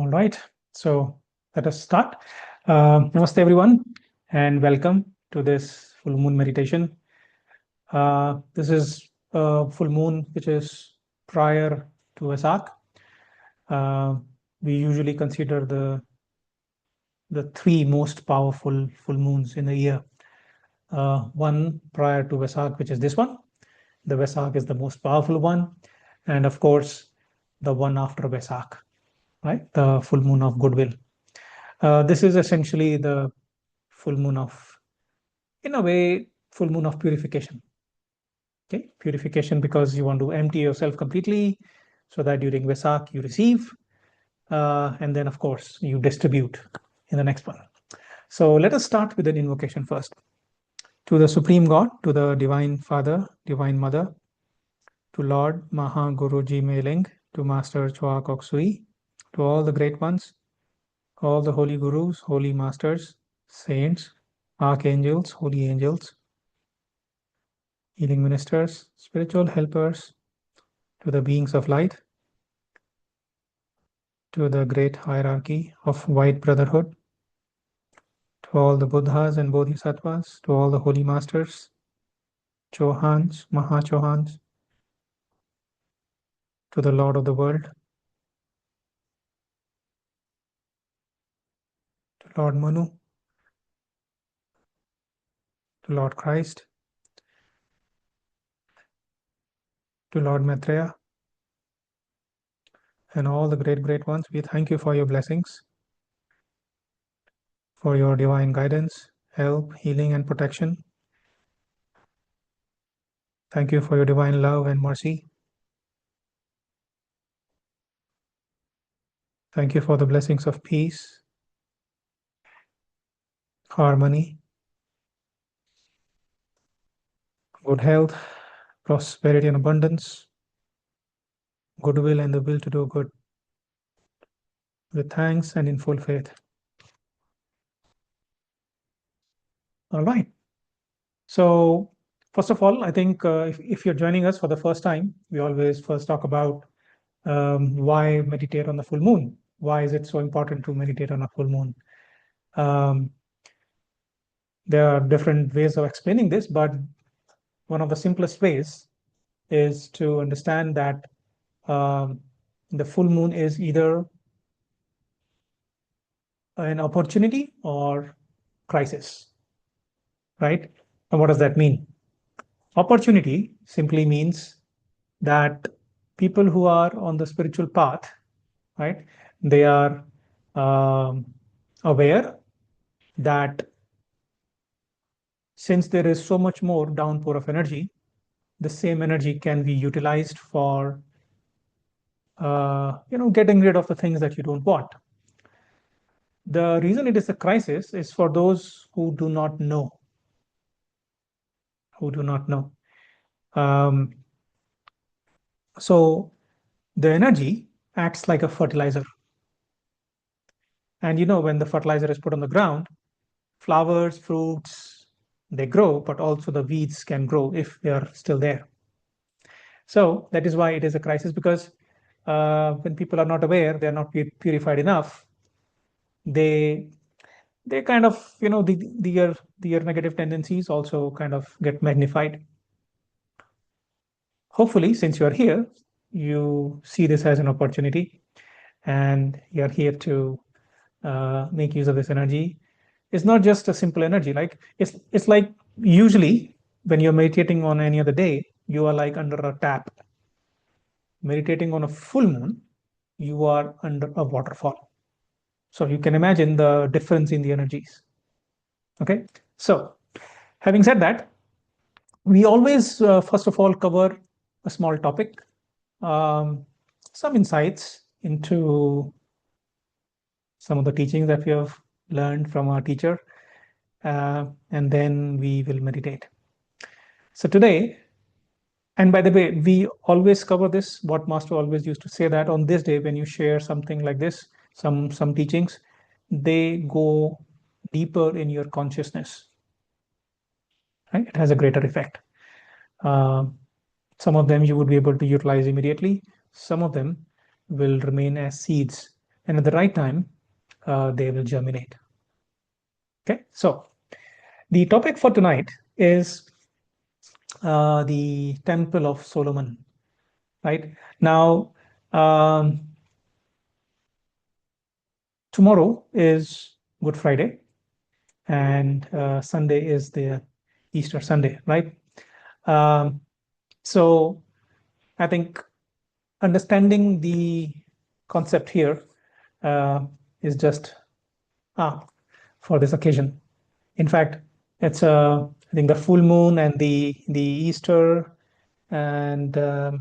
All right, so let us start. Namaste, everyone, and welcome to this full moon meditation. This is a full moon which is prior to Vasak. We usually consider the three most powerful full moons in a year. One prior to Vasak, which is this one. The Vasak is the most powerful one, and of course, the one after Vasak, right? The full moon of goodwill. This is essentially the full moon of, in a way, full moon of purification. Okay, purification because you want to empty yourself completely so that during Vesak you receive, and then of course you distribute in the next one. So let us start with an invocation first. To the Supreme God, to the Divine Father, Divine Mother, to Lord Maha Guruji Meling, to Master Chua Kok Sui, to all the great ones, all the holy gurus, holy masters, saints, archangels, holy angels, healing ministers, spiritual helpers, to the beings of light, to the great hierarchy of White Brotherhood, to all the Buddhas and Bodhisattvas, to all the holy masters, Chohans, Mahachohans, to the Lord of the world, to Lord Manu, to Lord Christ, to Lord Maitreya, and all the great ones. We thank you for your blessings, for your divine guidance, help, healing, and protection. Thank you for your divine love and mercy. Thank you for the blessings of peace, harmony, good health, prosperity and abundance, goodwill and the will to do good. With thanks and in full faith. All right. So first of all, I think if you're joining us for the first time, we always first talk about why meditate on the full moon. Why is it so important to meditate on a full moon? There are different ways of explaining this, but one of the simplest ways is to understand that the full moon is either an opportunity or crisis, right? And what does that mean? Opportunity simply means that people who are on the spiritual path, right, they are aware that since there is so much more downpour of energy, the same energy can be utilized for getting rid of the things that you don't want. The reason it is a crisis is for those who do not know. So the energy acts like a fertilizer. And when the fertilizer is put on the ground, flowers, fruits, they grow, but also the weeds can grow if they are still there. So that is why it is a crisis, because when people are not aware, they are not purified enough, they kind of, their negative tendencies also kind of get magnified. Hopefully, since you are here, you see this as an opportunity and you're here to make use of this energy. It's not just a simple energy. Like it's like usually when you're meditating on any other day, you are like under a tap. Meditating on a full moon, you are under a waterfall. So you can imagine the difference in the energies. Okay. So having said that, we always first of all cover a small topic, some insights into some of the teachings that we have learned from our teacher, and then we will meditate. So today, and by the way, we always cover this, what Master always used to say, that on this day, when you share something like this, some teachings, they go deeper in your consciousness, right? It has a greater effect. Some of them you would be able to utilize immediately. Some of them will remain as seeds and at the right time, they will germinate. Okay, so the topic for tonight is the Temple of Solomon. Right now, um, tomorrow is Good Friday, and Sunday is the Easter Sunday, right? Um, so I think understanding the concept here uh, is just for this occasion. In fact, it's I think the full moon and the Easter and I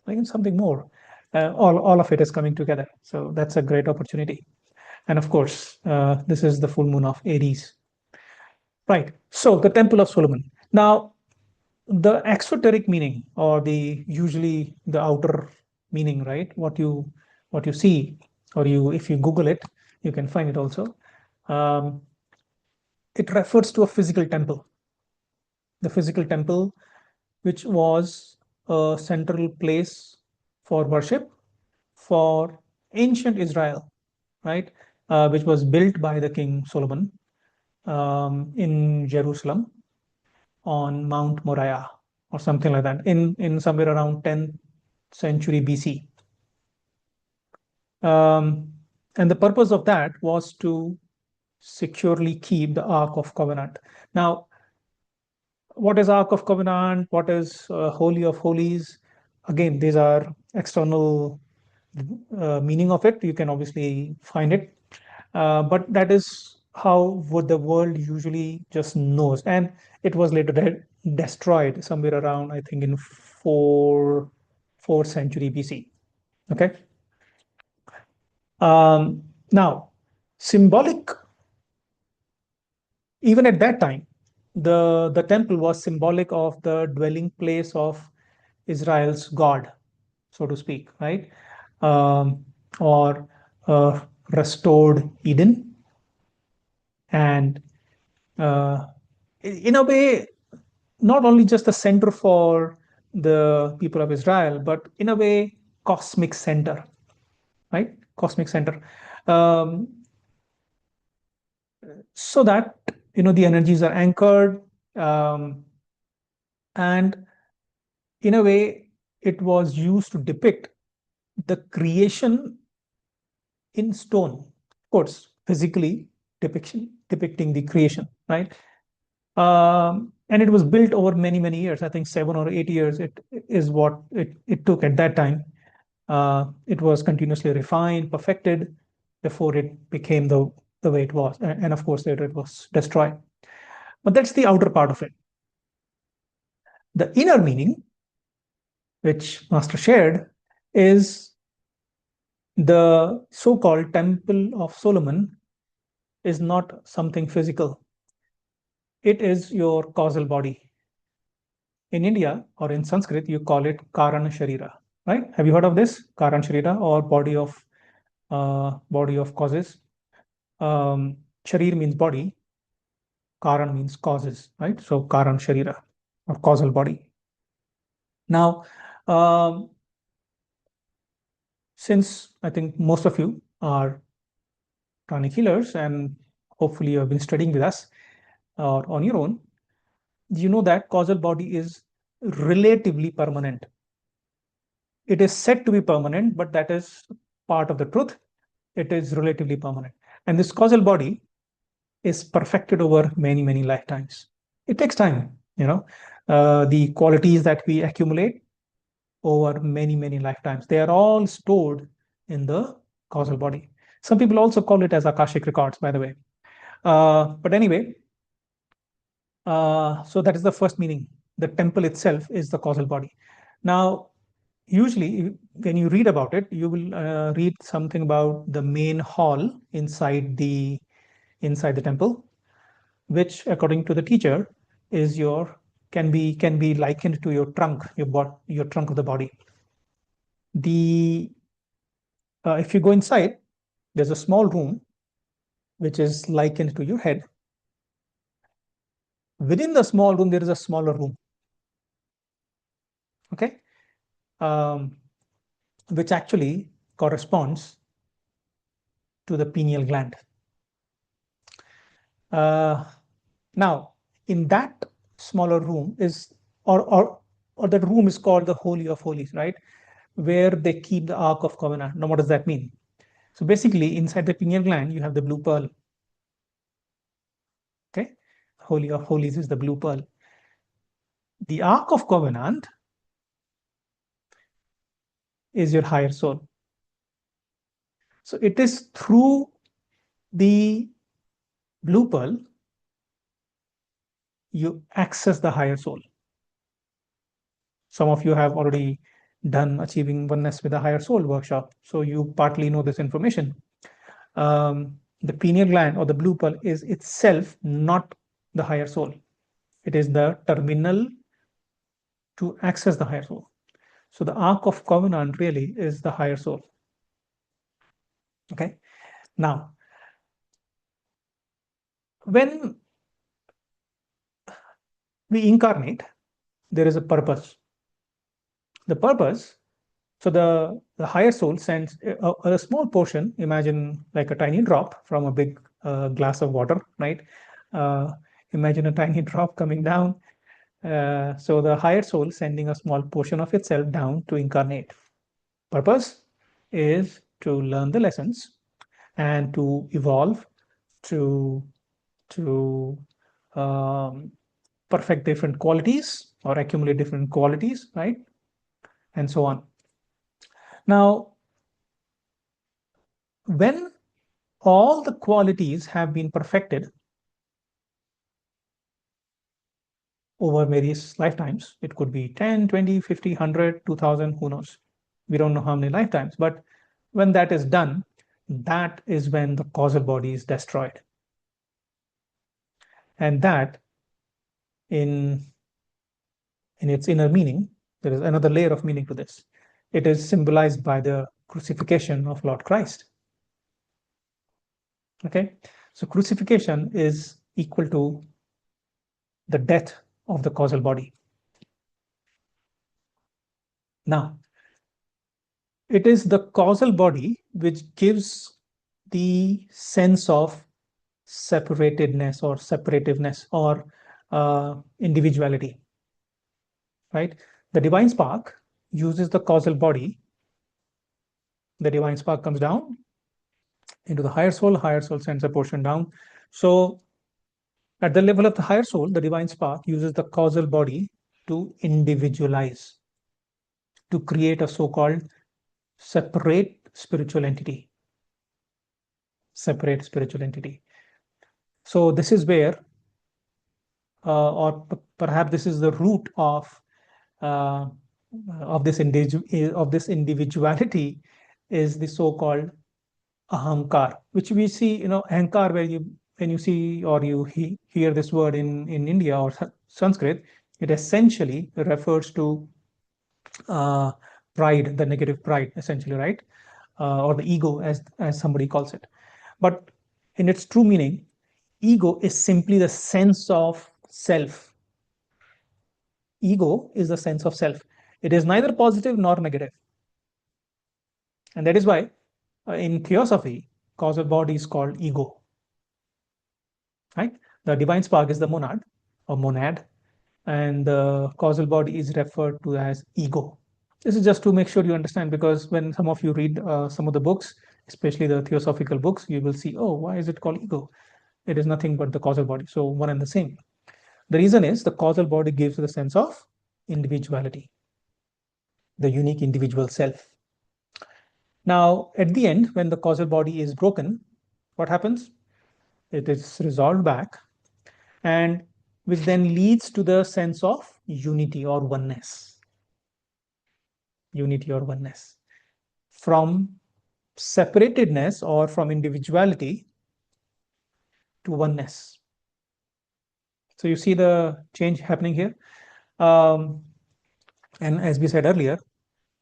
think something more. All of it is coming together. So that's a great opportunity. And of course, this is the full moon of Aries. Right. So the Temple of Solomon. Now, the exoteric meaning, or the usually the outer meaning, right? What you see, or you if you Google it, you can find it also. Um, it refers to a physical temple. The physical temple, which was a central place for worship for ancient Israel, right? Which was built by the King Solomon in Jerusalem on Mount Moriah or something like that in somewhere around 10th century BC. Um, and the purpose of that was to securely keep the Ark of Covenant. Now, what is Ark of Covenant? What is Holy of Holies? Again, these are external meaning of it. You can obviously find it, but that is how what the world usually just knows. And it was later destroyed somewhere around, I think, in fourth century BC. Okay. Now, symbolic. Even at that time, the temple was symbolic of the dwelling place of Israel's God, so to speak, right? Um, or restored Eden. And uh, in a way, not only just the center for the people of Israel, but in a way, cosmic center, right? Cosmic center. Um, so that, the energies are anchored, um, and in a way, it was used to depict the creation in stone. Of course, physically depicting the creation, right? And it was built over many, many years. I think 7 or 8 years it is what it took at that time. It was continuously refined, perfected before it became the way it was. And of course, later it was destroyed. But that's the outer part of it. The inner meaning, which Master shared, is the so-called Temple of Solomon is not something physical. It is your causal body. In India or in Sanskrit, you call it Karan Sharira, right? Have you heard of this? Karan Sharira, or body of causes. Sharir means body, Karan means causes, right? So Karan Sharira, or causal body. Now, um, since I think most of you are pranic healers and hopefully you have been studying with us or on your own, you know that causal body is relatively permanent. It is said to be permanent, but that is part of the truth. It is relatively permanent. And this causal body is perfected over many, many lifetimes. It takes time, the qualities that we accumulate over many, many lifetimes, they are all stored in the causal body. Some people also call it as Akashic records, by the way. But anyway, so that is the first meaning. The temple itself is the causal body. Now, usually, when you read about it, you will read something about the main hall inside the temple, which, according to the teacher, is your can be likened to your trunk, your trunk of the body. The If you go inside, there's a small room which is likened to your head. Within the small room, there is a smaller room. Okay, um, which actually corresponds to the pineal gland. Now, in that smaller room is, or that room is called the Holy of Holies, right? Where they keep the Ark of Covenant. Now, what does that mean? So basically, inside the pineal gland, you have the blue pearl. Okay, Holy of Holies is the blue pearl. The Ark of Covenant is your higher soul. So it is through the blue pearl you access the higher soul. Some of you have already done Achieving Oneness with a Higher Soul workshop, so you partly know this information. The pineal gland or the blue pearl is itself not the higher soul. It is the terminal to access the higher soul. So the Ark of Covenant really is the higher soul. Okay. Now, when we incarnate, there is a purpose. The purpose, so the higher soul sends a small portion, imagine like a tiny drop from a big glass of water, right? Uh, Imagine a tiny drop coming down. So the higher soul sending a small portion of itself down to incarnate. Purpose is to learn the lessons and to evolve, to to um, perfect different qualities or accumulate different qualities, right? And so on. Now, when all the qualities have been perfected over various lifetimes, it could be 10, 20, 50, 100, 2000, who knows? We don't know how many lifetimes, but when that is done, that is when the causal body is destroyed. And that, in its inner meaning, there is another layer of meaning to this. It is symbolized by the crucifixion of Lord Christ. Okay, so crucifixion is equal to the death of the causal body. Now, it is the causal body which gives the sense of separatedness or separativeness or individuality, right? The divine spark uses the causal body. The divine spark comes down into the higher soul sends a portion down. So at the level of the higher soul, the divine spark uses the causal body to individualize, to create a so-called separate spiritual entity. Separate spiritual entity. So this is where, or perhaps this is the root uh, of this individuality, is the so-called ahamkar, which we see, ahankar, where you when you see or you hear this word in India or Sanskrit, it essentially refers to uh, pride, the negative pride, essentially, right? Or the ego, as somebody calls it. But in its true meaning, ego is simply the sense of self. Ego is the sense of self. It is neither positive nor negative. And that is why in theosophy, causal body is called ego. Right? The divine spark is the monad or monad, and the causal body is referred to as ego. This is just to make sure you understand, because when some of you read some of the books, especially the theosophical books, you will see, oh, why is it called ego? It is nothing but the causal body. So one and the same. The reason is the causal body gives the sense of individuality, the unique individual self. Now, at the end, when the causal body is broken, what happens? It is resolved back, and which then leads to the sense of unity or oneness. Unity or oneness. From separatedness or from individuality to oneness. So you see the change happening here. And as we said earlier,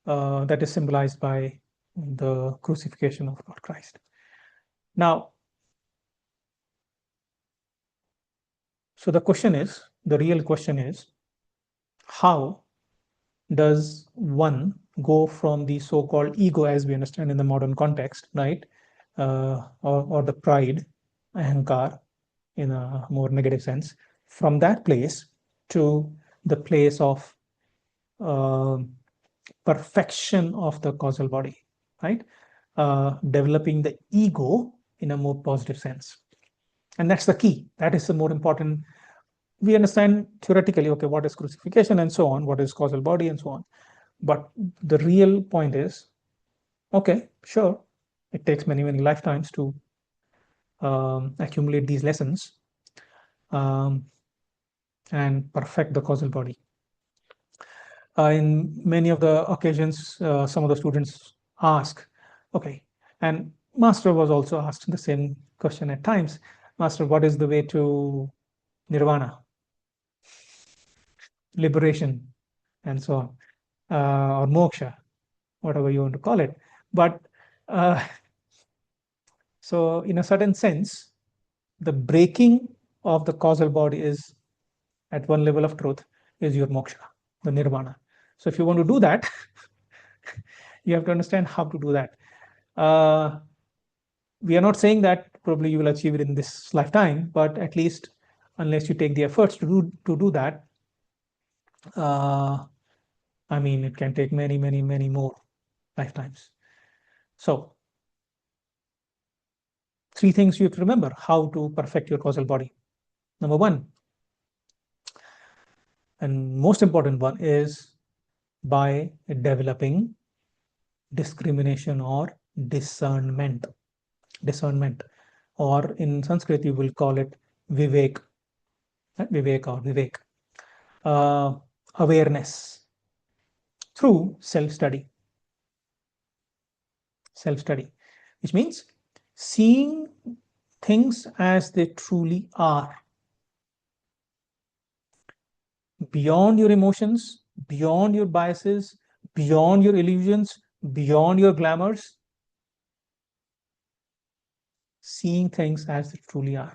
that is symbolized by the crucifixion of Lord Christ. Now, so the real question is, how does one go from the so-called ego, as we understand in the modern context, right, or the pride, ahankar, in a more negative sense, from that place to the place of uh, perfection of the causal body, right? Developing the ego in a more positive sense. And that's the key. That is the more important. We understand theoretically, okay, what is crucifixion and so on, what is causal body and so on. But the real point is, okay, sure, it takes many, many lifetimes to accumulate these lessons um, and perfect the causal body. In many of the occasions, some of the students ask, okay, and Master was also asked the same question at times, Master, what is the way to nirvana, liberation, and so on, or moksha, whatever you want to call it. But uh, so, in a certain sense, the breaking of the causal body is at one level of truth is your moksha, the nirvana. So, if you want to do that, you have to understand how to do that. Uh, we are not saying that probably you will achieve it in this lifetime, but at least unless you take the efforts to do that, uh, I mean, it can take many, many, many more lifetimes. So, three things you have to remember how to perfect your causal body. Number one, and most important one, is by developing discrimination or discernment. Discernment, or in Sanskrit, you will call it vivek, vivek or vivek, uh, awareness through self study. Self study, which means seeing things as they truly are, beyond your emotions, beyond your biases, beyond your illusions, beyond your glamours, seeing things as they truly are.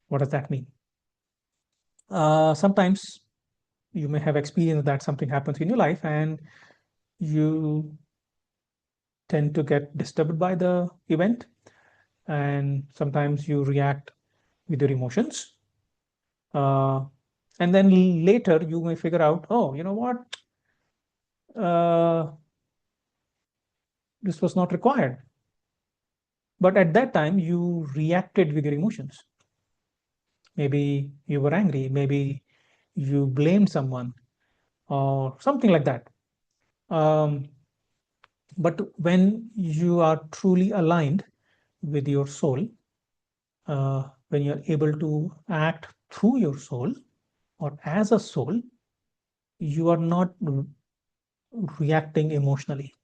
What does that mean? Sometimes you may have experienced that something happens in your life and you tend to get disturbed by the event, and sometimes you react with your emotions. Uh, and then later you may figure out, oh, you know what? Uh, this was not required. But at that time, you reacted with your emotions. Maybe you were angry, maybe you blamed someone, or something like that. Um, but when you are truly aligned with your soul, when you're able to act through your soul or as a soul, you are not reacting emotionally.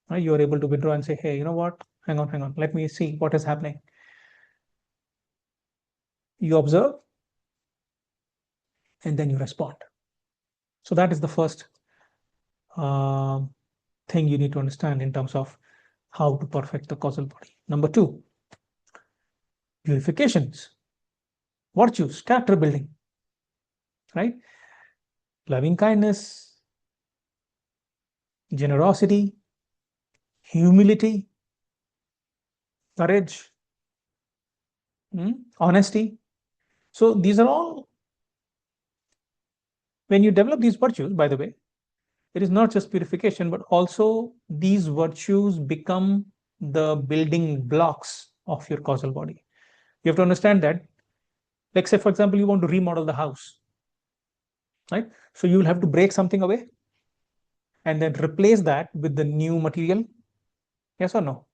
Right? You are able to withdraw and say, hey, you know what? Hang on, let me see what is happening. You observe and then you respond. So that is the first uh, thing you need to understand in terms of how to perfect the causal body. Number two, purifications, virtues, character building, right? Loving kindness, generosity, humility, courage, honesty. So these are all, when you develop these virtues, by the way, it is not just purification, but also these virtues become the building blocks of your causal body. You have to understand that, like, say, for example, you want to remodel the house, right? So you will have to break something away and then replace that with the new material. Yes or no?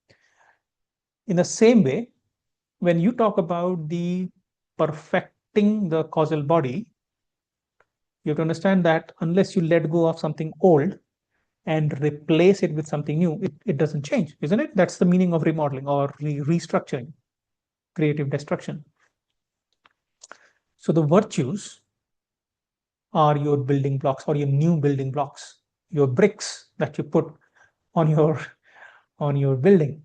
In the same way, when you talk about the perfecting the causal body, you have to understand that unless you let go of something old and replace it with something new, it doesn't change, isn't it? That's the meaning of remodeling or restructuring, creative destruction. So the virtues are your building blocks or your new building blocks, your bricks that you put on your on your building.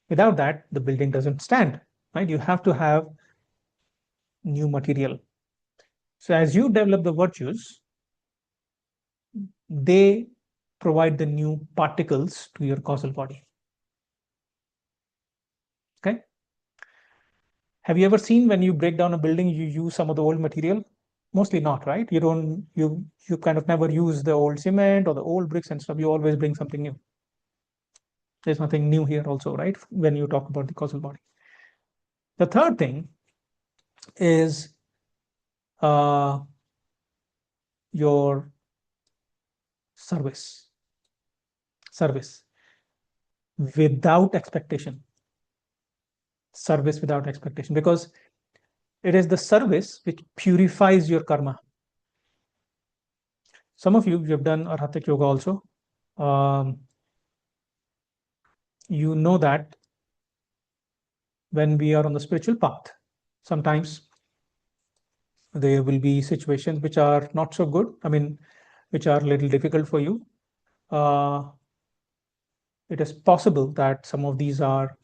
Without that, the building doesn't stand, right? You have to have new material. So as you develop the virtues, they provide the new particles to your causal body. Have you ever seen when you break down a building, you use some of the old material? Mostly not, right? You kind of never use the old cement or the old bricks and stuff. You always bring something new. There's nothing new here also, right? When you talk about the causal body. The third thing is uh, your service. Service without expectation. Service without expectation. Because it is the service which purifies your karma. Some of you have done Arhatic Yoga also. Um, you know that when we are on the spiritual path, sometimes there will be situations which are not so good. I mean, which are a little difficult for you. Uh, it is possible that some of these are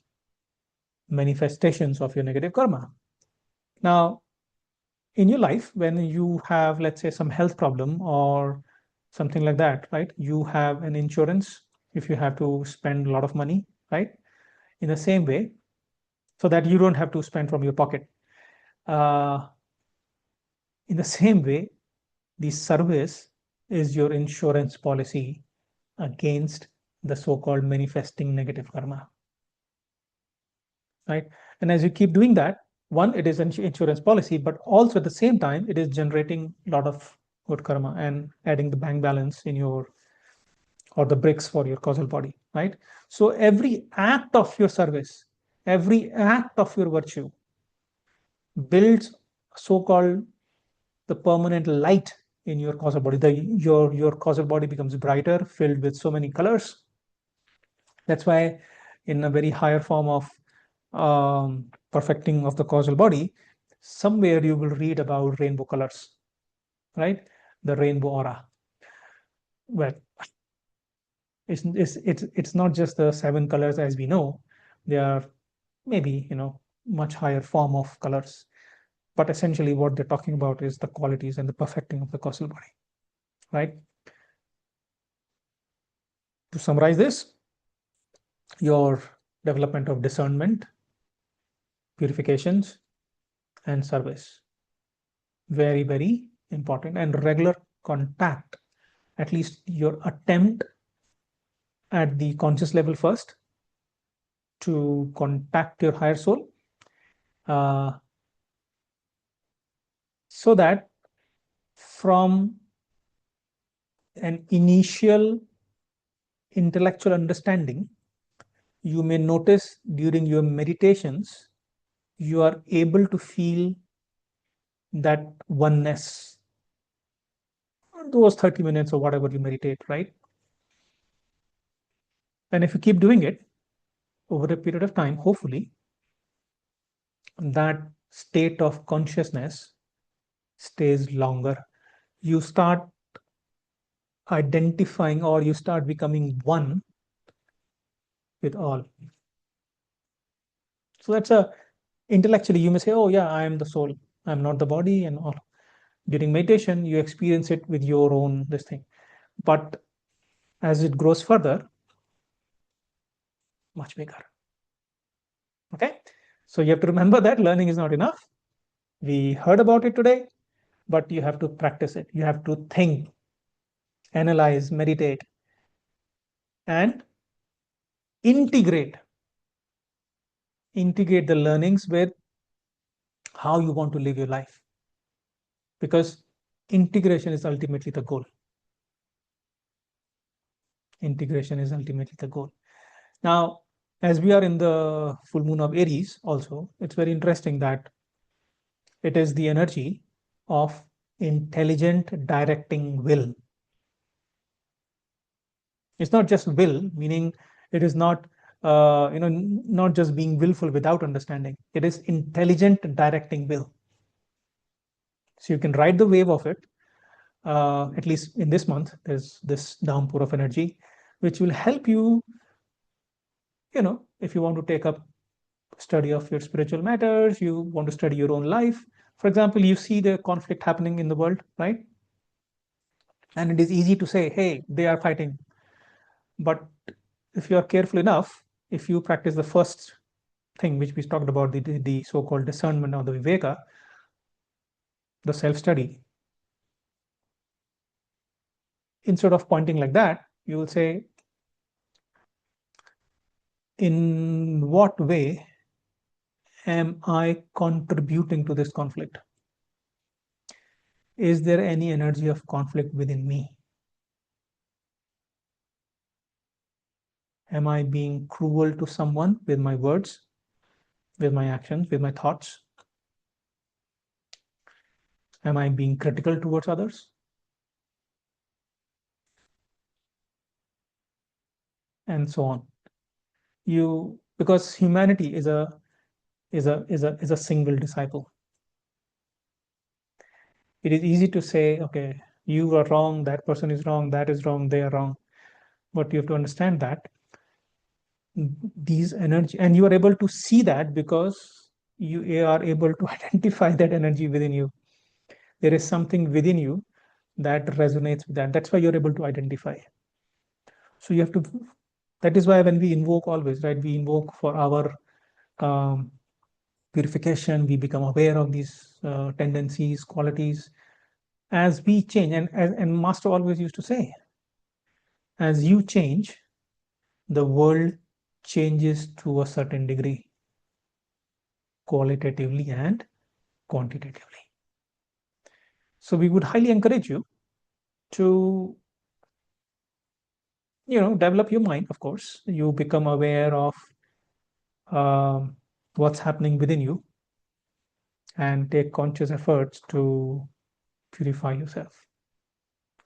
manifestations of your negative karma. Now, in your life, when you have, let's say, some health problem or something like that, right? You have an insurance if you have to spend a lot of money, right? In the same way, so that you don't have to spend from your pocket. Uh, in the same way, the service is your insurance policy against the so-called manifesting negative karma, right? And as you keep doing that, one, it is an insurance policy, but also at the same time, it is generating a lot of good karma and adding the bank balance in your or the bricks for your causal body, right? So every act of your service, every act of your virtue builds so-called the permanent light in your causal body. Your causal body becomes brighter, filled with so many colors. That's why in a very higher form of perfecting of the causal body, somewhere you will read about rainbow colors, right? The rainbow aura. Well, it's not just the seven colors as we know. They are maybe, much higher form of colors. But essentially what they're talking about is the qualities and the perfecting of the causal body, right? To summarize this, your development of discernment, purifications, and service. Very, very important. And regular contact, at least your attempt at the conscious level first to contact your higher soul, uh, so that from an initial intellectual understanding, you may notice during your meditations, you are able to feel that oneness, those 30 minutes or whatever you meditate, right? And if you keep doing it over a period of time, hopefully, that state of consciousness stays longer. You start identifying or you start becoming one with all. So that's a intellectually you may say, oh yeah, I am the soul, I'm not the body and all. During meditation, you experience it with your own this thing. But as it grows further, much bigger. Okay. So you have to remember that learning is not enough. We heard about it today, but you have to practice it. You have to think, analyze, meditate, and integrate integrate the learnings with how you want to live your life, because integration is ultimately the goal. Integration is ultimately the goal. Now, as we are in the full moon of Aries also, it's very interesting that it is the energy of intelligent directing will. It's not just will, meaning it is not not just being willful without understanding. It is intelligent directing will. So you can ride the wave of it. At least in this month, there's this downpour of energy, which will help you, if you want to take up study of your spiritual matters, you want to study your own life. For example, you see the conflict happening in the world, right? And it is easy to say, hey, they are fighting. But if you are careful enough, if you practice the first thing which we talked about, the so-called discernment or the viveka, the self-study, instead of pointing like that, you will say, in what way am I contributing to this conflict? Is there any energy of conflict within me? Am I being cruel to someone with my words, with my actions, with my thoughts? Am I being critical towards others? And so on. Because humanity is a single disciple. It is easy to say, okay, you are wrong, that person is wrong, that is wrong, they are wrong. But you have to understand that these energy, and you are able to see that because you are able to identify that energy within you. There is something within you that resonates with that. That's why you're able to identify. So you have to, that is why when we invoke always, right, we invoke for our um, purification, we become aware of these tendencies, qualities. As we change, and Master always used to say, as you change, the world changes to a certain degree, qualitatively and quantitatively. So we would highly encourage you to, develop your mind. Of course, you become aware of um, what's happening within you and take conscious efforts to purify yourself.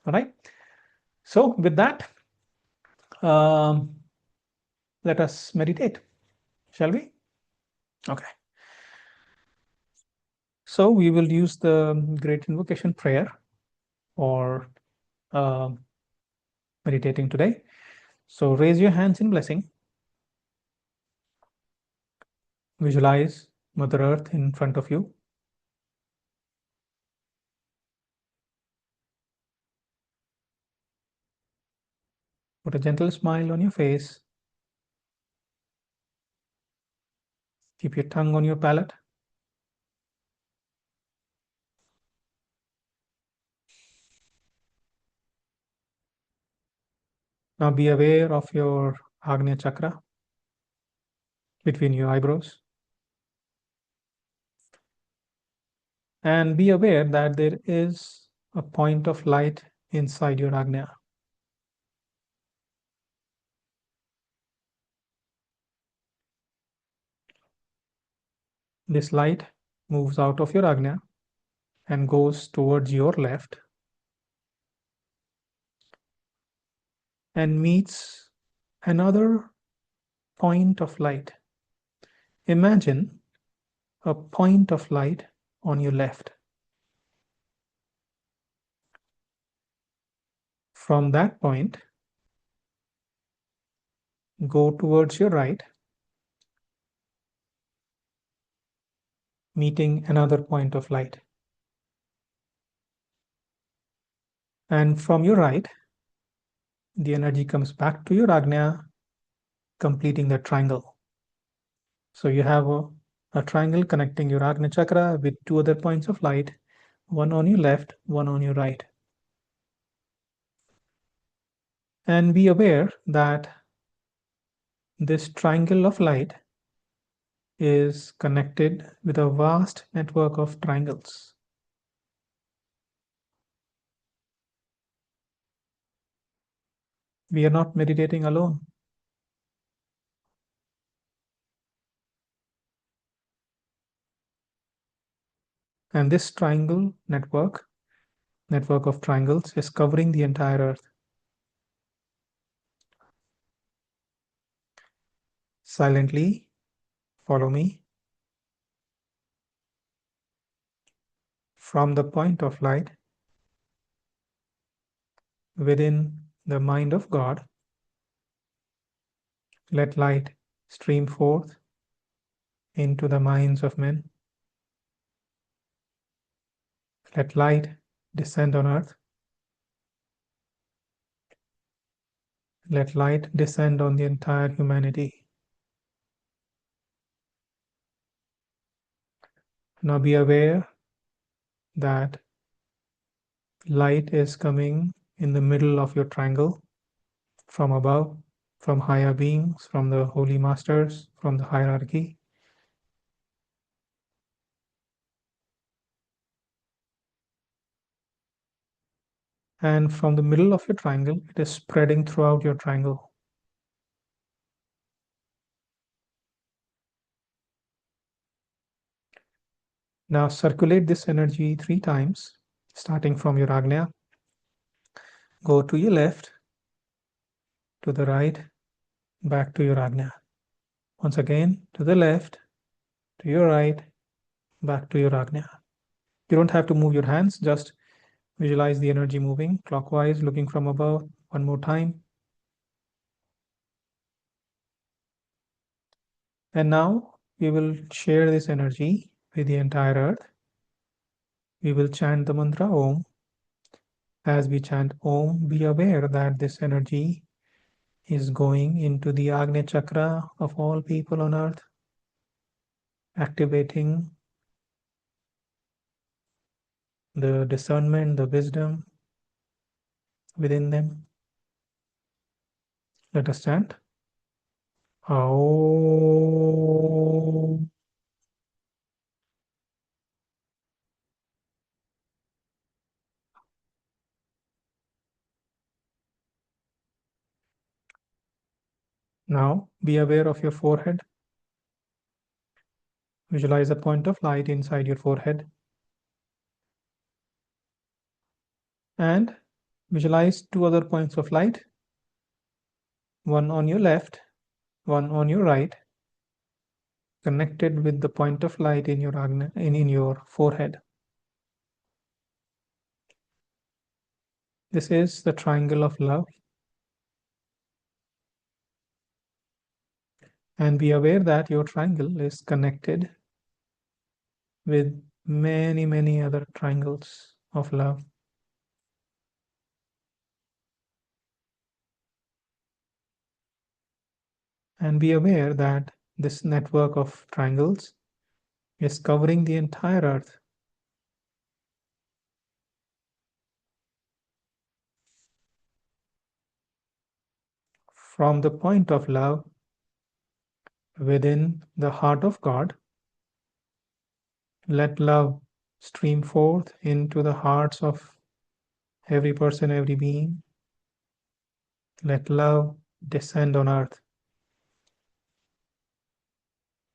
All right. So with that, um, let us meditate, shall we? Okay. So we will use the Great Invocation prayer for um meditating today. So raise your hands in blessing. Visualize Mother Earth in front of you. Put a gentle smile on your face. Keep your tongue on your palate. Now be aware of your Agnya Chakra between your eyebrows. And be aware that there is a point of light inside your Agnya. This light moves out of your Agnya and goes towards your left and meets another point of light. Imagine a point of light on your left. From that point, go towards your right, meeting another point of light. And from your right, the energy comes back to your Agnya, completing the triangle. So you have a triangle connecting your Agnya chakra with two other points of light, one on your left, one on your right. And be aware that this triangle of light is connected with a vast network of triangles. We are not meditating alone. And this triangle network of triangles is covering the entire earth. Silently follow me. From the point of light within the mind of God, let light stream forth into the minds of men. Let light descend on earth. Let light descend on the entire humanity. Now be aware that light is coming in the middle of your triangle from above, from higher beings, from the holy masters, from the hierarchy. And from the middle of your triangle, it is spreading throughout your triangle. Now circulate this energy 3 times, starting from your Agnya. Go to your left, to the right, back to your Agnya. Once again, to the left, to your right, back to your Agnya. You don't have to move your hands, just visualize the energy moving clockwise, looking from above. One more time. And now we will share this energy with the entire earth. We will chant the mantra Om. As we chant Om, be aware that this energy is going into the Agnya chakra of all people on earth, activating the discernment, the wisdom within them. Let us chant. Om. Now be aware of your forehead. Visualize a point of light inside your forehead. And visualize 2 other points of light, one on your left, one on your right, connected with the point of light in your in your forehead. This is the triangle of love. And be aware that your triangle is connected with many, many other triangles of love. And be aware that this network of triangles is covering the entire earth. From the point of love within the heart of God, let love stream forth into the hearts of every person, every being. Let love descend on earth.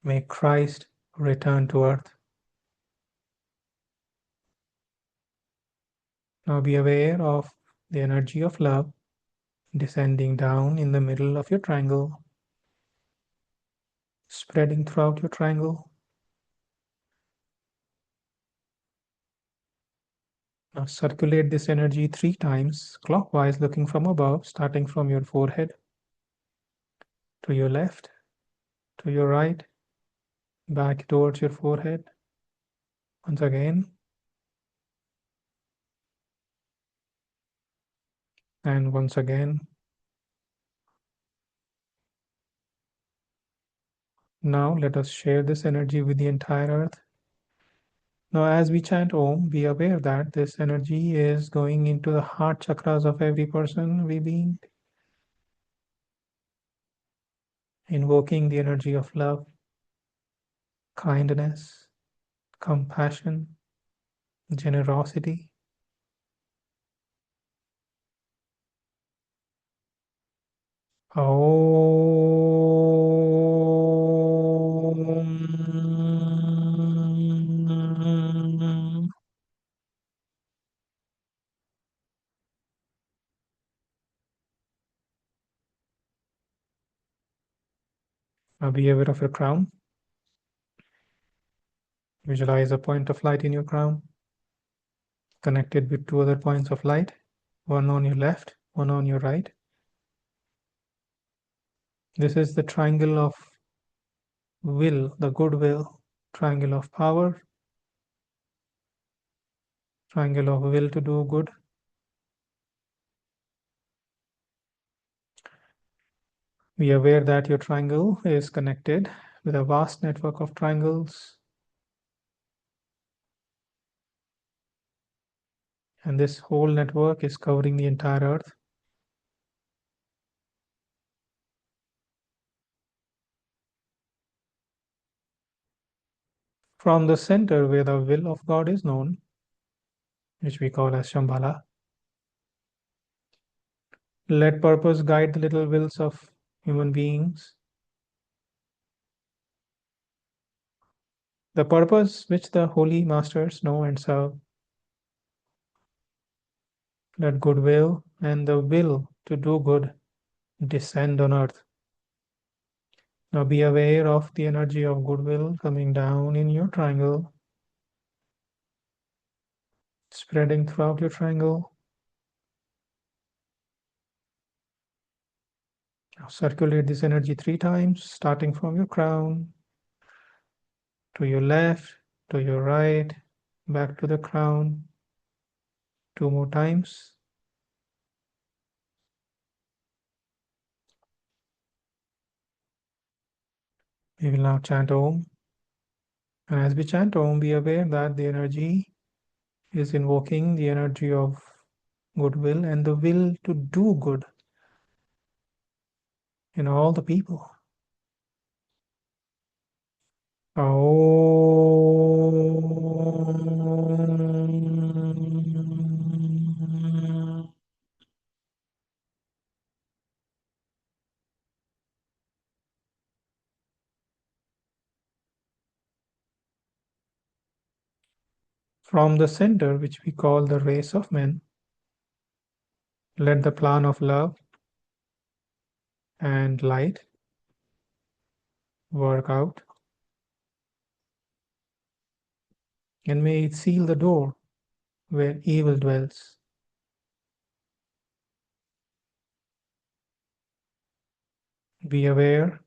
May Christ return to earth. Now be aware of the energy of love descending down in the middle of your triangle, spreading throughout your triangle. Now circulate this energy 3 times clockwise, looking from above, starting from your forehead, to your left, to your right, back towards your forehead. Once again, and once again. Now let us share this energy with the entire earth. Now as we chant Om, be aware that this energy is going into the heart chakras of every person, every being, invoking the energy of love, kindness, compassion, generosity. Om. Now be aware of your crown. Visualize a point of light in your crown, connected with 2 other points of light, one on your left, one on your right. This is the triangle of will, the goodwill, triangle of power, triangle of will to do good. Be aware that your triangle is connected with a vast network of triangles And this whole network is covering the entire earth. From the center where the will of God is known, which we call as Shambhala, let purpose guide the little wills of human beings. The purpose which the holy masters know and serve. Let goodwill and the will to do good descend on earth. Now be aware of the energy of goodwill coming down in your triangle, spreading throughout your triangle. Now circulate this energy 3 times, starting from your crown, to your left, to your right, back to the crown. 2 more times. We will now chant Om. And as we chant Om, be aware that the energy is invoking the energy of goodwill and the will to do good in all the people. Om. From the center, which we call the race of men, let the plan of love and light work out, and may it seal the door where evil dwells. Be aware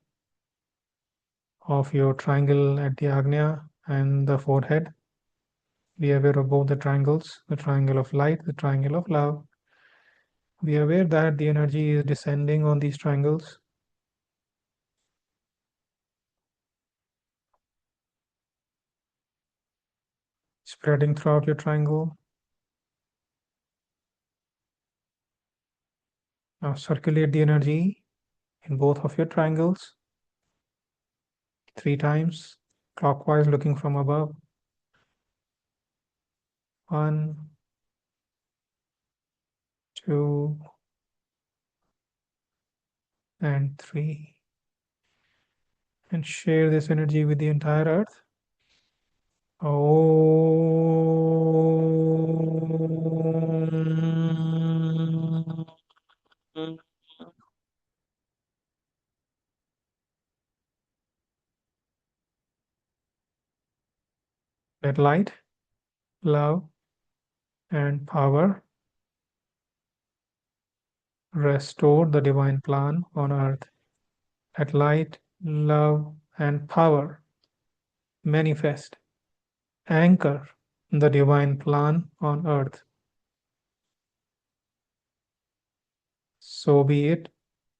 of your triangle at the Agnya and the forehead. Be aware of both the triangles, the triangle of light, the triangle of love. Be aware that the energy is descending on these triangles, spreading throughout your triangle. Now circulate the energy in both of your triangles 3 times, clockwise looking from above. 1, 2, and 3. And share this energy with the entire earth. Om. Let light, love, and power restore the divine plan on earth. Let light, love, and power manifest, anchor the divine plan on earth. So be it,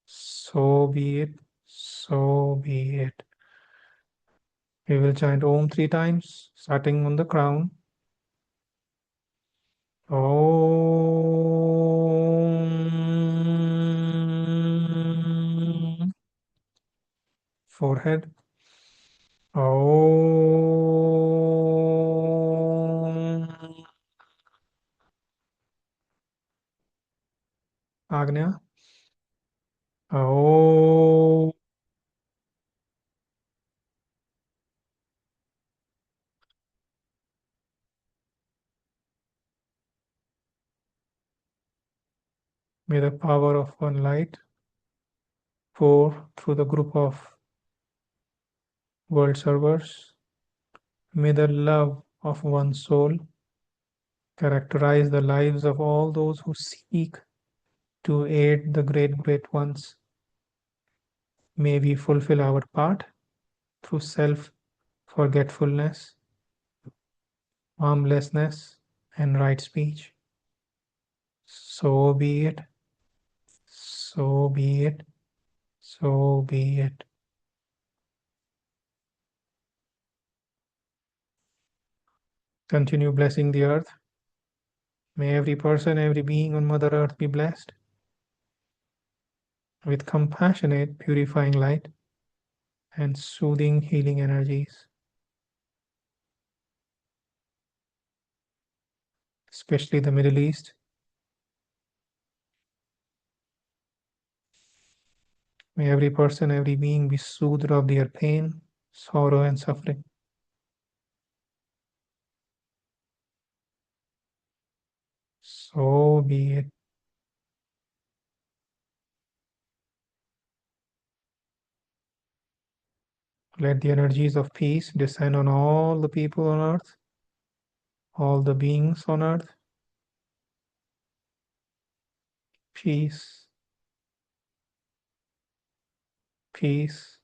so be it, so be it. We will chant Om 3 times, starting on the crown. Om. Forehead. Om. Agnya. Om. May the power of one light pour through the group of world servers. May the love of one soul characterize the lives of all those who seek to aid the great ones. May we fulfill our part through self-forgetfulness, harmlessness, and right speech. So be it, so be it, so be it. Continue blessing the earth May every person, every being on Mother Earth be blessed with compassionate, purifying light and soothing, healing energies, especially the Middle East. May every person, every being be soothed of their pain, sorrow, and suffering. So be it. Let the energies of peace descend on all the people on earth, all the beings on earth. Peace, peace,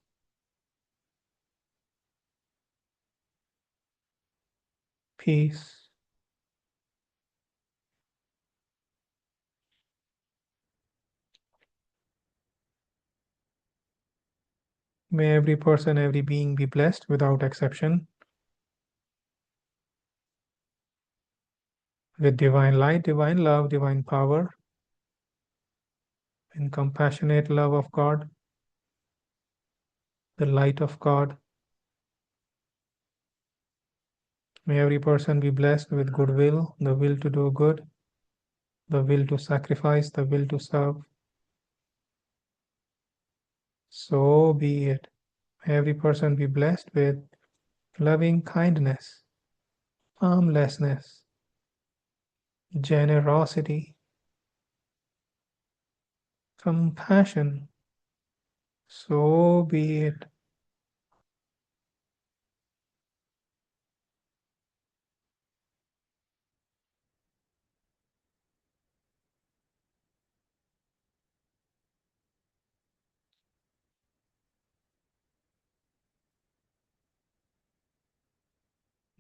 peace. May every person, every being be blessed without exception with divine light, divine love, divine power, and compassionate love of God, the light of God. May every person be blessed with goodwill, the will to do good, the will to sacrifice, the will to serve. So be it. May every person be blessed with loving kindness, harmlessness, generosity, compassion. So be it.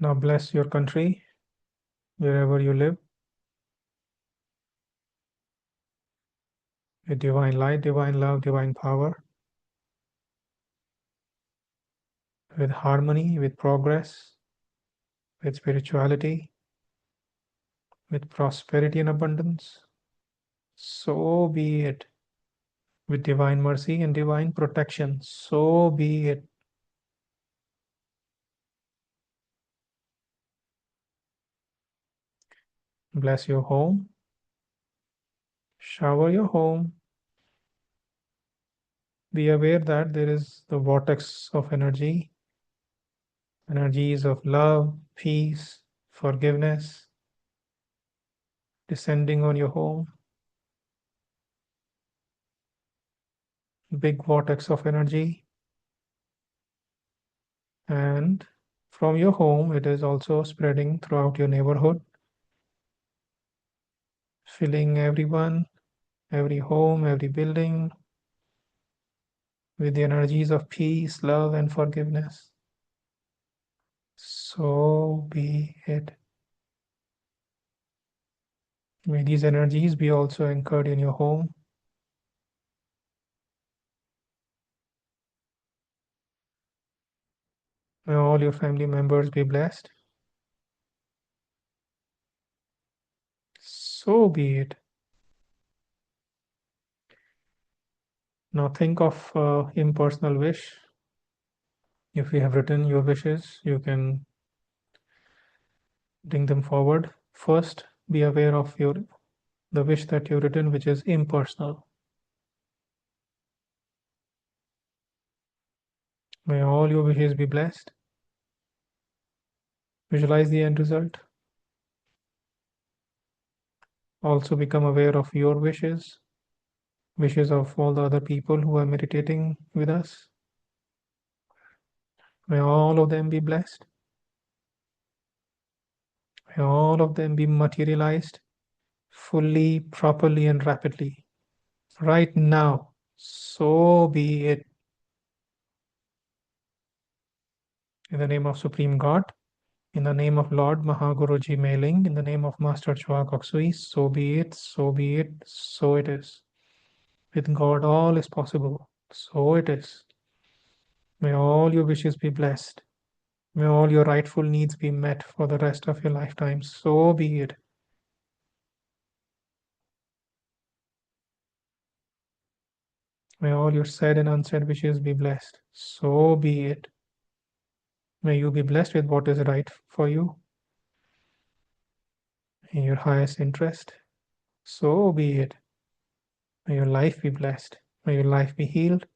Now bless your country, wherever you live, with divine light, divine love, divine power, with harmony, with progress, with spirituality, with prosperity and abundance. So be it. With divine mercy and divine protection. So be it. Bless your home. Shower your home. Be aware that there is the vortex of energy, energies of love, peace, forgiveness descending on your home. Big vortex of energy. And from your home, it is also spreading throughout your neighborhood, filling everyone, every home, every building with the energies of peace, love, and forgiveness. So be it. May these energies be also anchored in your home. May all your family members be blessed. So be it. Now think of impersonal wish. If you have written your wishes, you can bring them forward. First, be aware of the wish that you've written, which is impersonal. May all your wishes be blessed. Visualize the end result. Also become aware of your wishes, wishes of all the other people who are meditating with us. May all of them be blessed. May all of them be materialized fully, properly, and rapidly. Right now. So be it. In the name of Supreme God, in the name of Lord Mahaguruji Mailing, in the name of Master Chua Koksui, so be it, so be it, so it is. With God, all is possible. So it is. May all your wishes be blessed. May all your rightful needs be met for the rest of your lifetime. So be it. May all your said and unsaid wishes be blessed. So be it. May you be blessed with what is right for you in your highest interest. So be it. May your life be blessed. May your life be healed.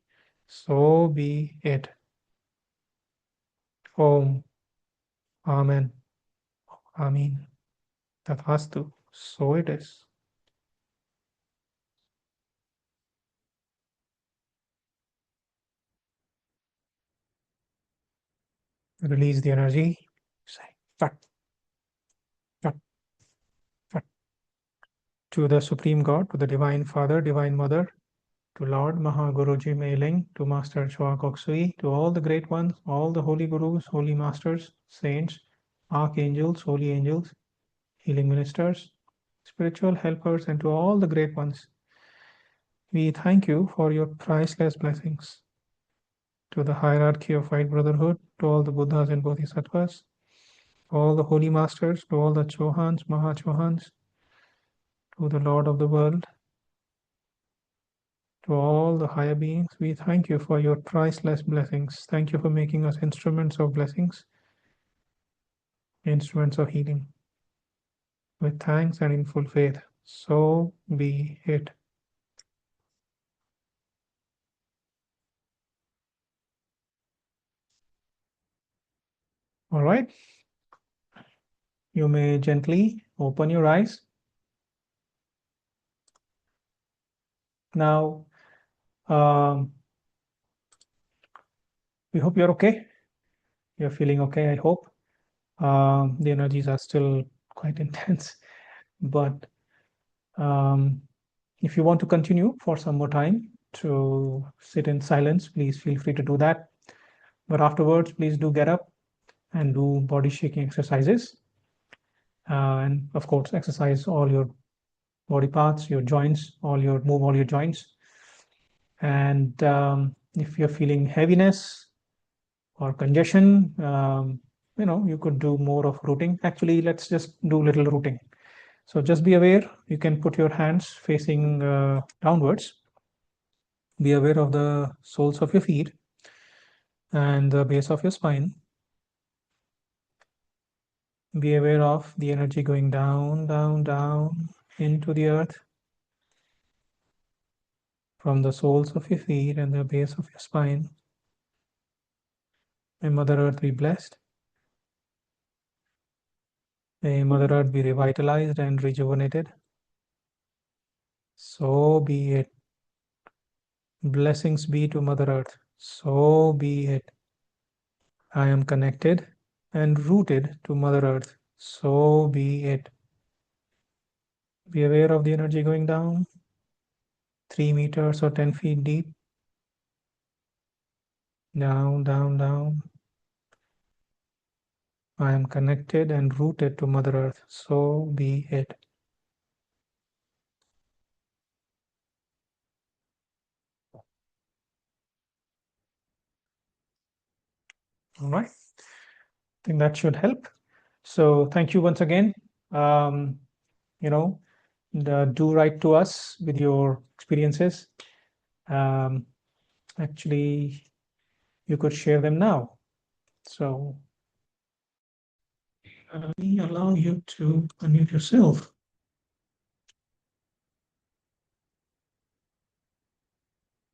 So be it. Om. Amen. Amen. Tathastu. So it is. Release the energy. Say, fat, fat, fat. To the Supreme God, to the Divine Father, Divine Mother, to Lord Mahaguruji Meiling, to Master Choa Koksui, to all the great ones, all the holy gurus, holy masters, saints, archangels, holy angels, healing ministers, spiritual helpers, and to all the great ones, we thank you for your priceless blessings. To the hierarchy of White Brotherhood, to all the Buddhas and Bodhisattvas, all the holy masters, to all the Chohans, Mahachohans, to the Lord of the world, to all the higher beings, we thank you for your priceless blessings. Thank you for making us instruments of blessings, instruments of healing. With thanks and in full faith, so be it. All right. You may gently open your eyes. Now, we hope you're okay. You're feeling okay, I hope. The energies are still quite intense, but if you want to continue for some more time to sit in silence, please feel free to do that. But afterwards, please do get up and do body shaking exercises. And of course, exercise all your body parts, your joints, move all your joints. And if you're feeling heaviness or congestion, you could do more of rooting. Actually, let's just do little rooting. So just be aware, you can put your hands facing downwards. Be aware of the soles of your feet and the base of your spine. Be aware of the energy going down, down, down into the earth from the soles of your feet and the base of your spine. May Mother Earth be blessed. May Mother Earth be revitalized and rejuvenated. So be it. Blessings be to Mother Earth. So be it. I am connected and rooted to Mother Earth. So be it. Be aware of the energy going down 3 meters or 10 feet deep. Down, down, down. I am connected and rooted to Mother Earth. So be it. All right. I think that should help. So thank you once again. Um, do write to us with your experiences. Actually, you could share them now. So we allow you to unmute yourself.